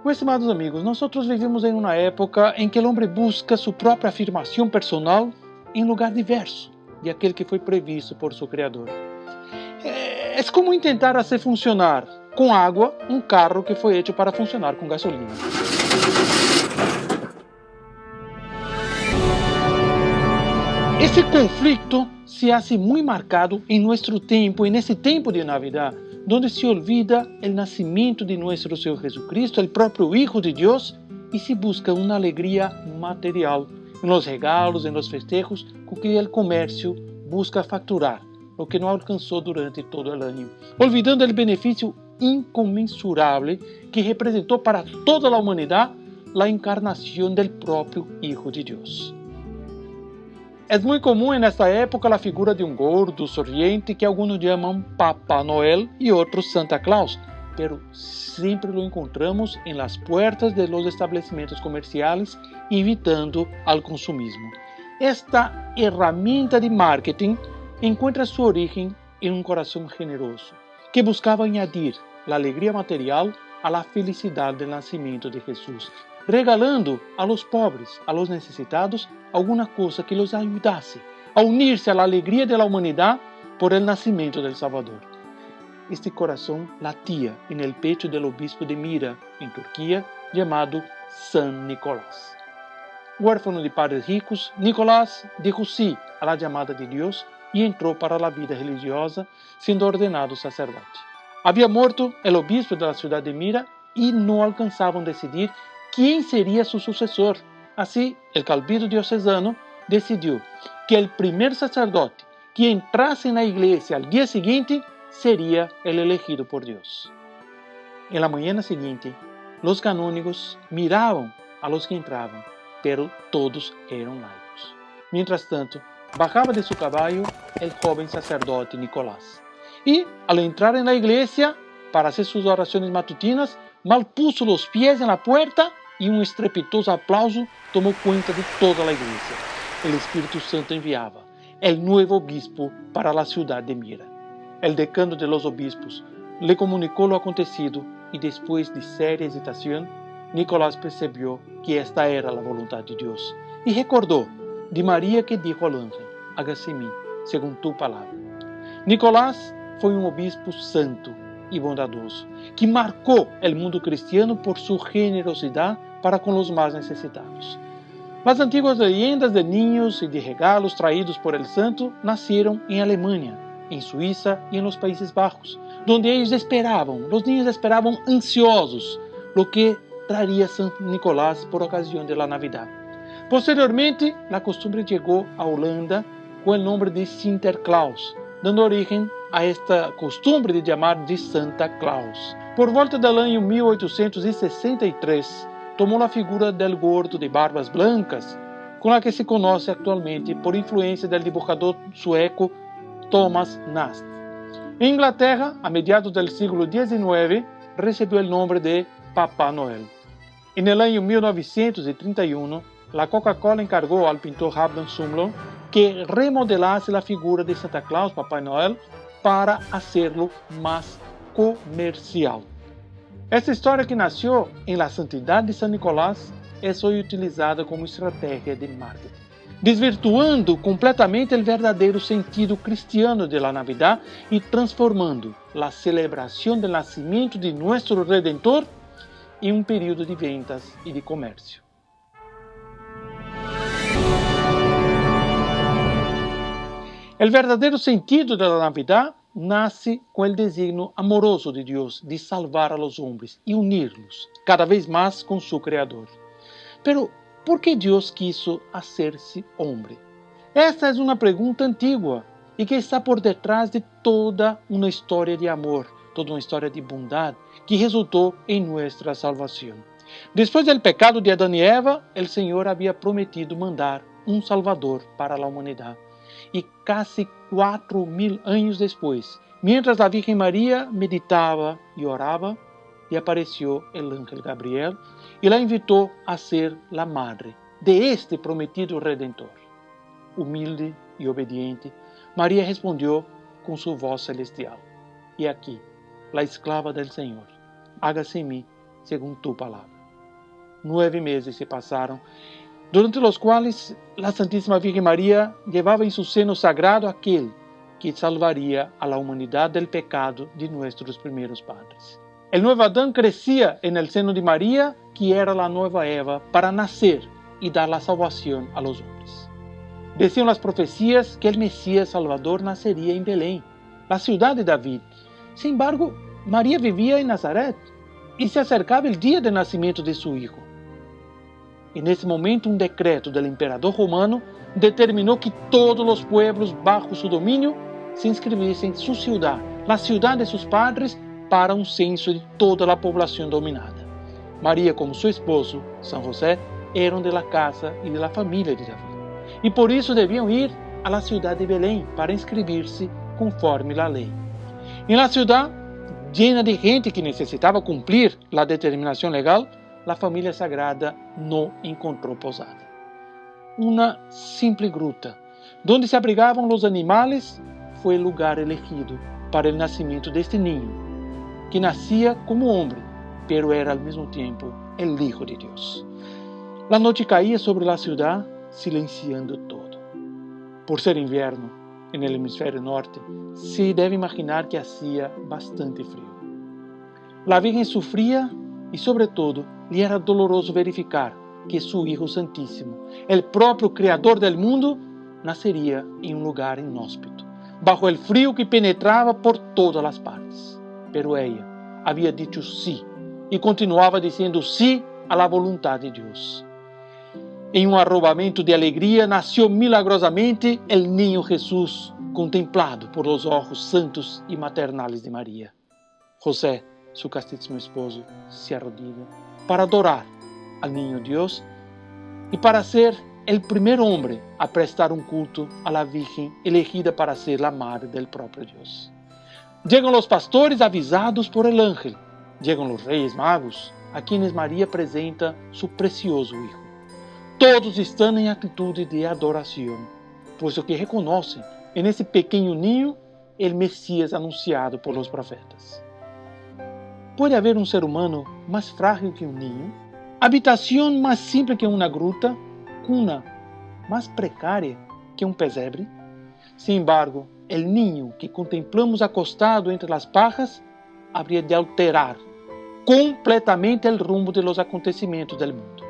Pues, estimados amigos, nosotros vivimos en una época en que el hombre busca su propia afirmación personal en lugar diverso de aquel que foi previsto por su Criador. Es como intentar hacer funcionar com água um carro que foi hecho para funcionar com gasolina. Esse conflicto se hace muy marcado en nuestro tiempo, en ese tiempo de Navidad, donde se olvida el nacimiento de nuestro Señor Jesucristo, el propio Hijo de Dios, y se busca una alegría material en los regalos, en los festejos, con que el comercio busca facturar, lo que no alcanzó durante todo el año, olvidando el beneficio inconmensurable que representó para toda la humanidad la encarnación del propio Hijo de Dios. É muito comum nesta época a figura de um gordo, sorriente, que alguns chamam Papá Noel e outros Santa Claus, pero sempre lo encontramos em las puertas de los estabelecimentos comerciales, invitando al consumismo. Esta herramienta de marketing encontra su origen en un corazón generoso, que buscaba añadir la alegría material a la felicidad del nacimiento de Jesús, regalando a los pobres, a los necesitados, alguma coisa que los ayudase a unirse a la alegría de la humanidad por el nacimiento del Salvador. Este corazón latía en el pecho del obispo de Mira, en Turquía, llamado San Nicolás. Huérfano de padres ricos, Nicolás dijo sí a la llamada de Dios y entró para la vida religiosa, siendo ordenado sacerdote. Había muerto el obispo de la ciudad de Mira y no alcanzaban a decidir quién sería su sucesor. Así, el cabildo diocesano decidió que el primer sacerdote que entrase en la iglesia al día siguiente sería el elegido por Dios. En la mañana siguiente, los canónigos miraban a los que entraban, pero todos eran laicos. Mientras tanto, bajaba de su caballo el joven sacerdote Nicolás. Y, al entrar en la iglesia para hacer sus oraciones matutinas, mal puso los pies en la puerta y un estrepitoso aplauso tomó cuenta de toda la iglesia. El Espíritu Santo enviaba el nuevo obispo para la ciudad de Mira. El decano de los obispos le comunicó lo acontecido y después de seria hesitación, Nicolás percibió que esta era la voluntad de Dios y recordó de María que dijo al ángel: hágase en mí, según tu palabra. Nicolás foi um obispo santo e bondadoso, que marcou o mundo cristiano por sua generosidade para com os mais necessitados. As antigas leyendas de niños e de regalos traídos por el santo nasceram em Alemanha, em Suíça e nos Países Bajos, onde eles esperavam, os niños esperavam ansiosos, lo que traria San Nicolás por ocasião de la Navidad. Posteriormente, a costumbre chegou a Holanda com o nome de Sinterklaas, dando origem a esta costumbre de chamar de Santa Claus. Por volta do ano 1863, tomou a figura del gordo de barbas blancas, com a que se conhece atualmente por influência do dibujador sueco Thomas Nast. Em Inglaterra, a mediados do século XIX, recebeu o nome de Papá Noel. En el ano 1931, a Coca-Cola encargou ao pintor Abram Sumlon que remodelase a figura de Santa Claus, Papá Noel, para hacerlo mais comercial. Esta história que nasceu em la santidade de San Nicolás é hoje utilizada como estratégia de marketing, desvirtuando completamente o verdadeiro sentido cristiano de la Navidad e transformando a celebração do nascimento de nosso Redentor em um período de ventas e de comércio. O verdadeiro sentido da Navidad nasce com o designio amoroso de Deus de salvar a los hombres e unirlos cada vez mais com su Criador. Pero, ¿por que Deus quiso hacer-se homem? Esta é uma pergunta antiga e que está por detrás de toda uma história de amor, toda uma história de bondade que resultou em nossa salvação. Depois do pecado de Adão e Eva, o Senhor havia prometido mandar um Salvador para a humanidade. E quase 4.000 anos depois, mientras a Virgem Maria meditava e orava, lhe apareceu o ángel Gabriel e la invitou a ser la madre de este prometido Redentor. Humilde e obediente, Maria respondeu com sua voz celestial: E aqui, la esclava del Senhor, hágase em mim segundo tu palavra. 9 meses se passaram, durante os quais a Santíssima Virgem Maria levava em seu seno sagrado aquele que salvaria a la humanidade del pecado de nossos primeiros padres. El nuevo Adán crecía en el seno de María, que era la nueva Eva, para nacer y dar la salvación a los hombres. Decían las profecías que el Mesías Salvador nacería en Belén, la ciudad de David. Sin embargo, María vivía en Nazaret y se acercaba el día del nacimiento de su hijo. En ese momento, un decreto del emperador romano determinó que todos los pueblos bajo su dominio se inscribiesen en su ciudad, la ciudad de sus padres, para un censo de toda la población dominada. María, como su esposo, San José, eran de la casa y de la familia de David. Y por eso debían ir a la ciudad de Belén para inscribirse conforme la ley. En la ciudad, llena de gente que necesitaba cumplir la determinación legal, la familia sagrada no encontró posada. Una simple gruta, donde se abrigaban los animales, fue el lugar elegido para el nacimiento de este niño, que nacía como hombre, pero era al mismo tiempo el Hijo de Dios. La noche caía sobre la ciudad, silenciando todo. Por ser invierno en el hemisferio norte, se debe imaginar que hacía bastante frío. La Virgen sufría y, sobre todo, le era doloroso verificar que su Hijo Santísimo, el propio Creador del mundo, nacería en un lugar inhóspito, bajo el frío que penetraba por todas las partes. Pero ella había dicho sí y continuaba diciendo sí a la voluntad de Dios. En un arrobamiento de alegría nació milagrosamente el niño Jesús, contemplado por los ojos santos y maternales de María. José, su castísimo esposo, se arrodilla para adorar al niño Dios y para ser el primer hombre a prestar un culto a la Virgen elegida para ser la madre del propio Dios. Llegan los pastores avisados por el ángel, llegan los reyes magos, a quienes María presenta su precioso hijo. Todos están en actitud de adoración, puesto que reconocen en ese pequeño niño el Mesías anunciado por los profetas. ¿Puede haber un ser humano más frágil que un niño? ¿Habitación más simple que una gruta? ¿Cuna más precaria que un pesebre? Sin embargo, el niño que contemplamos acostado entre las pajas habría de alterar completamente el rumbo de los acontecimientos del mundo.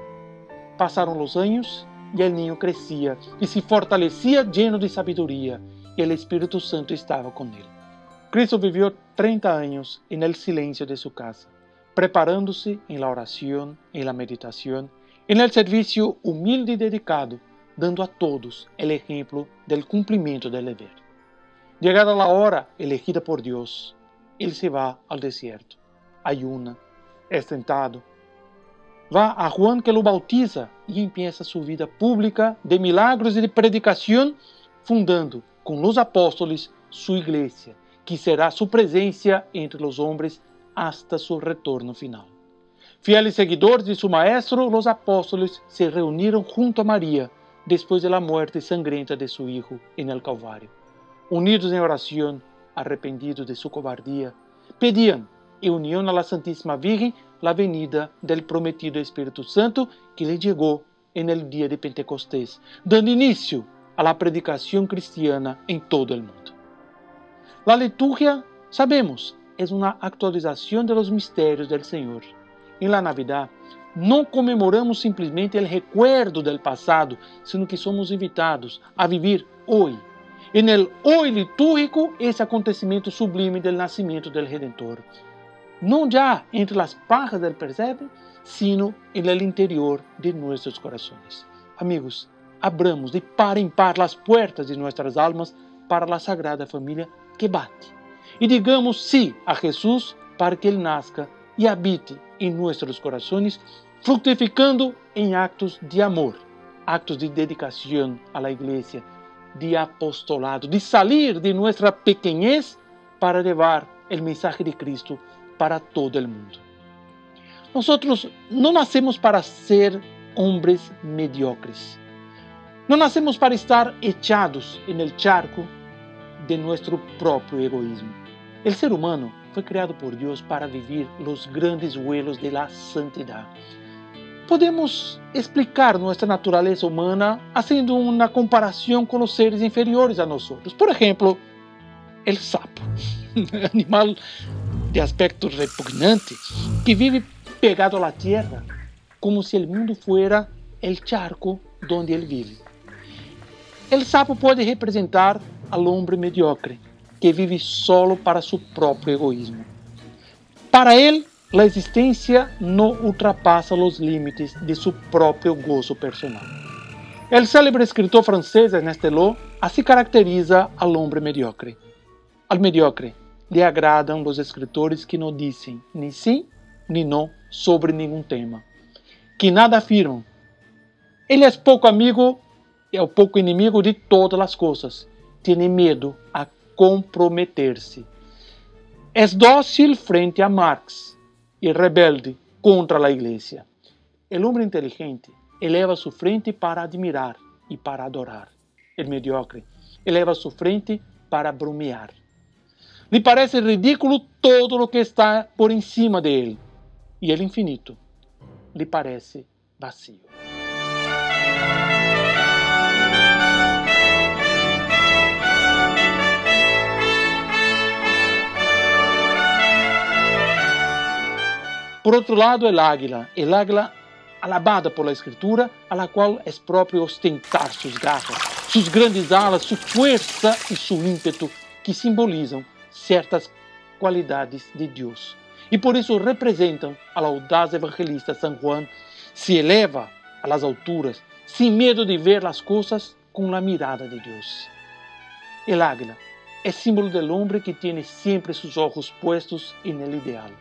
Pasaron los años y el niño crecía y se fortalecía lleno de sabiduría, y el Espíritu Santo estaba con él. Cristo vivió 30 años en el silencio de su casa, preparándose en la oración, en la meditación, en el servicio humilde y dedicado, dando a todos el ejemplo del cumplimiento del deber. Llegada la hora elegida por Dios, Él se va al desierto, ayuna, es tentado. Va a Juan que lo bautiza y empieza su vida pública de milagros y de predicación, fundando con los apóstoles su iglesia, que será su presencia entre los hombres hasta su retorno final. Fieles seguidores de su maestro, los apóstoles se reunieron junto a María después de la muerte sangrienta de su hijo en el Calvario. Unidos en oración, arrepentidos de su cobardía, pedían en unión a la Santísima Virgen la venida del prometido Espíritu Santo que le llegó en el día de Pentecostés, dando inicio a la predicación cristiana en todo el mundo. La liturgia, sabemos, es una actualización de los misterios del Señor. En la Navidad, no conmemoramos simplesmente el recuerdo del pasado, sino que somos invitados a vivir hoy. En el hoy litúrgico, ese acontecimiento sublime del nacimiento del Redentor. No ya entre las pajas del pesebre, sino en el interior de nuestros corazones. Amigos, abramos de par en par las puertas de nuestras almas para la Sagrada Familia que bate. Y digamos sí a Jesús para que Él nazca y habite en nuestros corazones, fructificando en actos de amor, actos de dedicación a la Iglesia, de apostolado, de salir de nuestra pequeñez para llevar el mensaje de Cristo para todo el mundo. Nosotros no nacemos para ser hombres mediocres. No nacemos para estar echados en el charco de nuestro propio egoísmo. El ser humano fue creado por Dios para vivir los grandes vuelos de la santidad. Podemos explicar nuestra naturaleza humana haciendo una comparación con los seres inferiores a nosotros. Por ejemplo, el sapo, animal de aspecto repugnante, que vive pegado a la tierra, como si el mundo fuera el charco donde él vive. El sapo puede representar al hombre mediocre, que vive solo para su propio egoísmo. Para él, la existencia no ultrapasa los límites de su propio gozo personal. El célebre escritor francés Ernest Lô así caracteriza al hombre mediocre. Al mediocre le agradan los escritores que no dicen ni sí ni no sobre ningún tema, que nada afirman. Él es poco amigo o poco inimigo de todas las cosas. Tiene miedo a comprometerse. Es dócil frente a Marx y rebelde contra la iglesia. El hombre inteligente eleva su frente para admirar y para adorar. El mediocre eleva su frente para bromear. Le parece ridículo todo lo que está por encima de él, y el infinito le parece vacío. Por otro lado, el águila alabada por la Escritura, a la cual es propio ostentar sus garras, sus grandes alas, su fuerza y su ímpetu, que simbolizan ciertas cualidades de Dios. Y por eso representan al audaz evangelista San Juan, se eleva a las alturas, sin miedo de ver las cosas con la mirada de Dios. El águila es símbolo del hombre que tiene siempre sus ojos puestos en el ideal.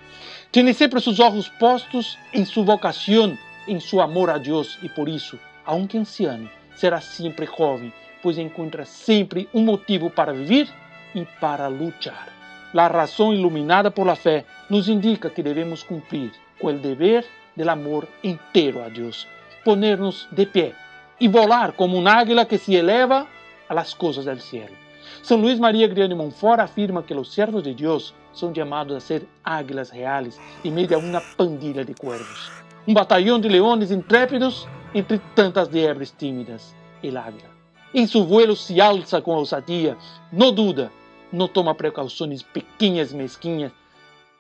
Tiene siempre sus ojos puestos en su vocación, en su amor a Dios, y por eso, aunque anciano, será siempre joven, pues encuentra siempre un motivo para vivir y para luchar. La razón iluminada por la fe nos indica que debemos cumplir con el deber del amor entero a Dios, ponernos de pie y volar como un águila que se eleva a las cosas del cielo. San Luis María Griñón de Montfort afirma que los siervos de Dios son llamados a ser águilas reales en medio de una pandilla de cuervos. Un batallón de leones intrépidos entre tantas liebres tímidas. El águila, en su vuelo, se alza con osadía, no duda, no toma precauciones pequeñas y mezquinas.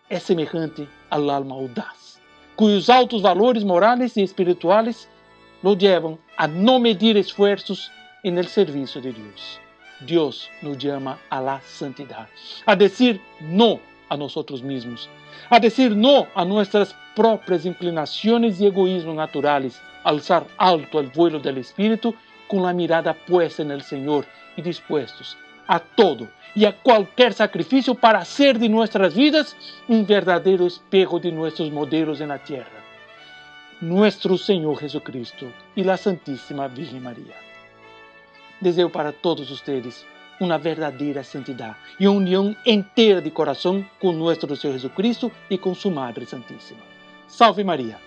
Es semejante al alma audaz, cuyos altos valores morales y espirituales lo llevan a no medir esfuerzos en el servicio de Dios. Dios nos llama a la santidad, a decir no a nosotros mismos, a decir no a nuestras propias inclinaciones y egoísmos naturales, alzar alto el vuelo del Espíritu con la mirada puesta en el Señor y dispuestos a todo y a cualquier sacrificio para hacer de nuestras vidas un verdadero espejo de nuestros modelos en la tierra, nuestro Señor Jesucristo y la Santísima Virgen María. Deseo para todos ustedes una verdadera santidad y una unión entera de corazón con nuestro Señor Jesucristo y con su Madre Santísima. Salve María.